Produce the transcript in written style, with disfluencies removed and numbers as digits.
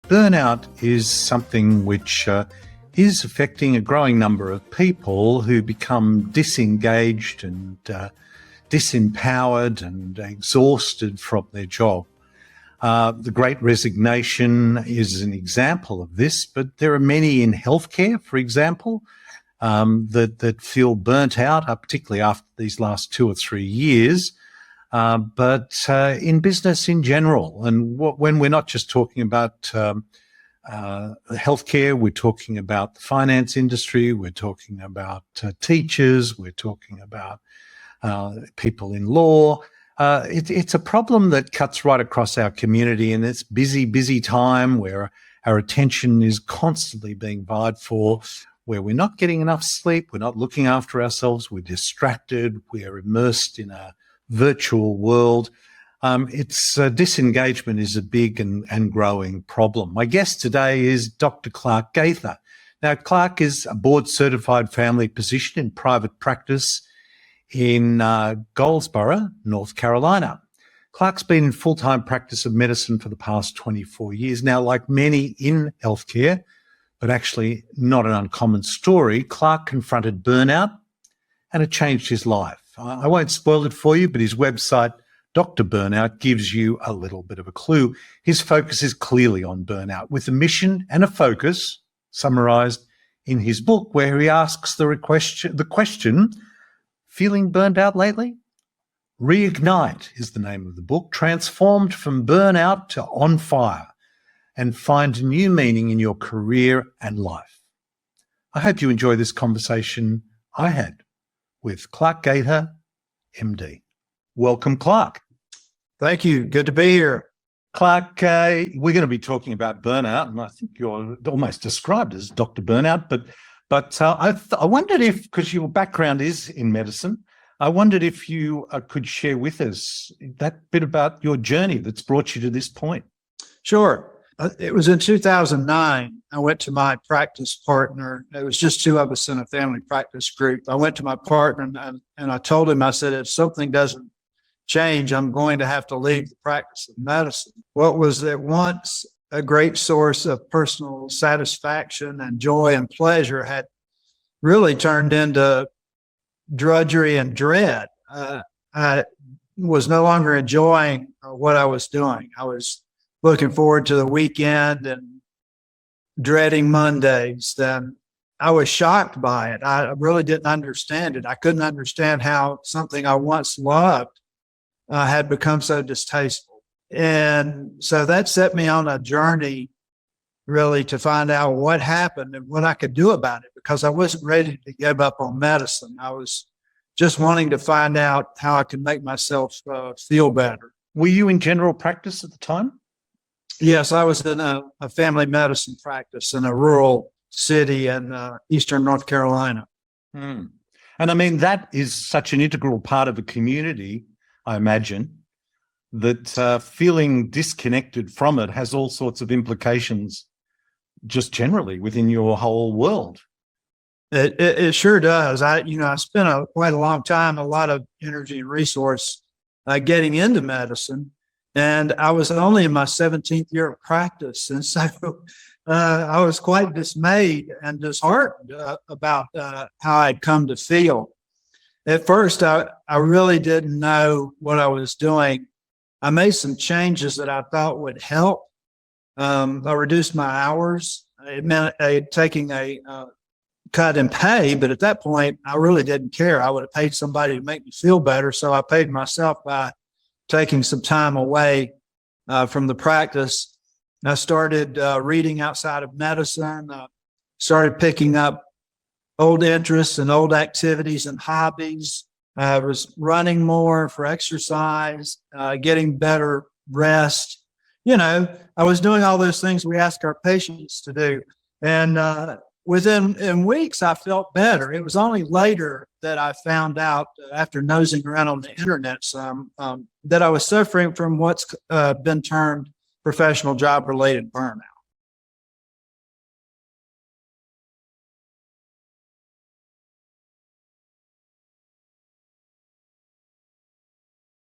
Burnout is something which is affecting a growing number of people who become disengaged and disempowered and exhausted from their job. The Great Resignation is an example of this, but there are many in healthcare, for example, that feel burnt out, particularly after these last 2 or 3 years. But in business in general, and when we're not just talking about healthcare, we're talking about the finance industry, we're talking about teachers, we're talking about people in law. It's a problem that cuts right across our community, and it's busy time where our attention is constantly being vied for, where we're not getting enough sleep, we're not looking after ourselves, we're distracted, we're immersed in a virtual world. Disengagement is a big and growing problem. My guest today is Dr. Clark Gaither. Now, Clark is a board-certified family physician in private practice in Goldsboro, North Carolina. Clark's been in full-time practice of medicine for the past 24 years. Now, like many in healthcare, but actually not an uncommon story, Clark confronted burnout and it changed his life. I won't spoil it for you, but his website, Dr. Burnout, gives you a little bit of a clue. His focus is clearly on burnout, with a mission and a focus summarized in his book, where he asks the question, feeling burned out lately? Reignite is the name of the book, transformed from burnout to on fire, and find new meaning in your career and life. I hope you enjoy this conversation I had with Clark Gaither, MD. Welcome, Clark. Thank you. Good to be here. Clark, we're going to be talking about burnout, and I think you're almost described as Dr. Burnout, but I wondered if, because your background is in medicine, I wondered if you could share with us that bit about your journey that's brought you to this point. Sure. It was in 2009. I went to my practice partner. It was just two of us in a family practice group. I went to my partner and I told him, I said, if something doesn't change, I'm going to have to leave the practice of medicine. What was at once a great source of personal satisfaction and joy and pleasure had really turned into drudgery and dread. I was no longer enjoying what I was doing. I was looking forward to the weekend and dreading Mondays. Then I was shocked by it. I really didn't understand it. I couldn't understand how something I once loved had become so distasteful. And so that set me on a journey really to find out what happened and what I could do about it, because I wasn't ready to give up on medicine. I was just wanting to find out how I could make myself feel better. Were you in general practice at the time? Yes, I was in a family medicine practice in a rural city in eastern North Carolina. And I mean, that is such an integral part of a community, I imagine, that feeling disconnected from it has all sorts of implications just generally within your whole world. It sure does. I spent quite a long time, a lot of energy and resource getting into medicine. And I was only in my 17th year of practice. And so I was quite dismayed and disheartened about how I'd come to feel. At first, I really didn't know what I was doing. I made some changes that I thought would help. I reduced my hours. It meant taking a cut in pay, but at that point, I really didn't care. I would have paid somebody to make me feel better. So I paid myself by taking some time away from the practice. I started reading outside of medicine, started picking up old interests and old activities and hobbies. I was running more for exercise, getting better rest. I was doing all those things we ask our patients to do. And within weeks, I felt better. It was only later that I found out, after nosing around on the internet some, that I was suffering from what's been termed professional job-related burnout.